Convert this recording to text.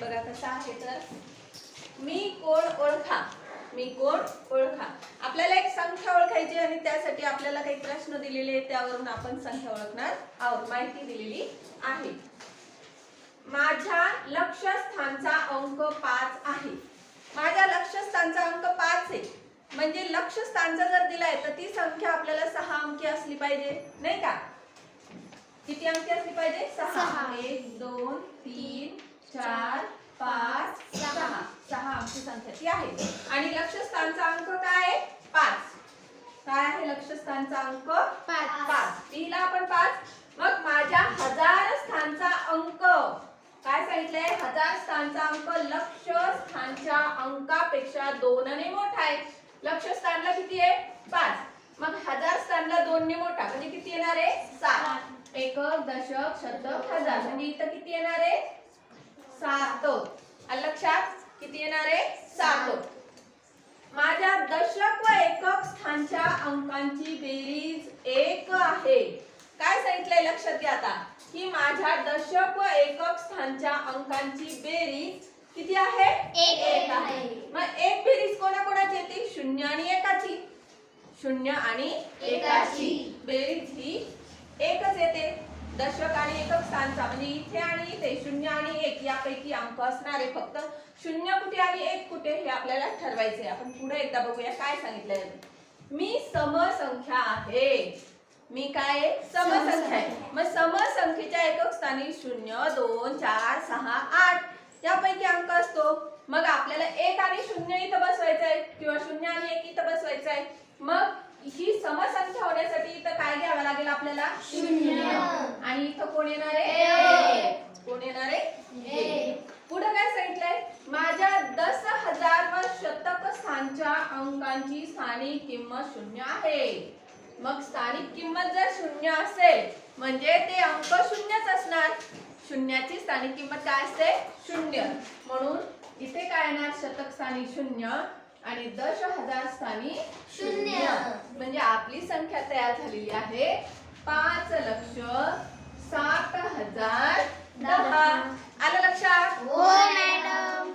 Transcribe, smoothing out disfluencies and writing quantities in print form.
बघा कसा आहे तर मी कोण ओळखा. मी कोण ओळखा. आपल्याला एक संख्या ओळखायची आणि त्यासाठी आपल्याला काही प्रश्न दिलेले आहेत, त्यावरून आपण संख्या ओळखणार आहोत. माहिती दिलेली आहे. माझ्या लक्ष्यस्थानचा अंक 5 आहे. माझ्या लक्ष्यस्थानचा अंक 5 आहे म्हणजे लक्ष्यस्थानचा जर दिलाय तर ती संख्या आपल्याला 6 अंकी असली पाहिजे, नाही का? किती अंकी असली पाहिजे? 6. 1 2 3 4 5 6. 6 अंकी संख्या ती आहे. आणि लक्ष्यस्थानचा अंक काय आहे? 5. काय आहे लक्ष्यस्थानचा अंक? 5. लिहिला आपण 5. मग माझ्या हजार स्थानचा अंक काय सांगितलंय? हजार स्थानचा अंक लक्ष्यस्थानच्या अंकापेक्षा 2 ने मोठा आहे. लक्ष्यस्थानला किती आहे? 5. मग हजार स्थानला 2 ने मोठा म्हणजे किती येणार आहे? 7. एकक, दशक, शतक, हजार म्हणजे इथं किती येणार आहे? 7. आलं लक्षात? किती येणार आहे? 7. माझ्या दशक व एकक स्थानच्या अंकांची बेरीज 1 आहे. काय सांगितलंय लक्षात घ्या आता की माझ्या दशक व एकक स्थानच्या अंकांची बेरीज किती आहे? 1 आहे. मग एक बेरीज कोणाकोणाची येते? 0 आणि 1ची. 0 आणि 1ची बेरीज ही 1च येते. दशक आणि एकक स्थानचा म्हणजे इथे आणि इथे 0 आणि 1 यापैकी अंक असणार आहे. फक्त 0 कुठे आणि 1 कुठे हे आपल्याला ठरवायचंय. आपण पुढे एकदा बघूया काय सांगितलंय. मी समसंख्या आहे. मी काय? समसंख्या आहे. मग समसंख्येच्या एकक स्थानी 0 2 4 6 8 यापैकी अंक असतो. मग आपल्याला 1 आणि 0 इथं बसवायचं आहे किंवा 0 आणि 1 इथं बसवायचं आहे. मग ही समसंख्या होण्यासाठी इथं काय घ्यावं लागेल आपल्याला? 0. आणि इथं कोण येणार आहे? कोण येणार आहे? पुढे काय सांगितलंय? माझ्या 10,000 व शतक स्थानच्या अंकांची स्थानिक किंमत 0 आहे. मग स्थानिक किंमत जर 0 असेल म्हणजे ते अंक 0च असणार. शून्याची स्थानिक किंमत काय असते? 0. म्हणून इथे काय येणार? शतक स्थानी 0 आणि 10,000 स्थानी 0. म्हणजे आपली संख्या तयार झालेली आहे 5,60,010. आलं लक्षात? हो मॅडम.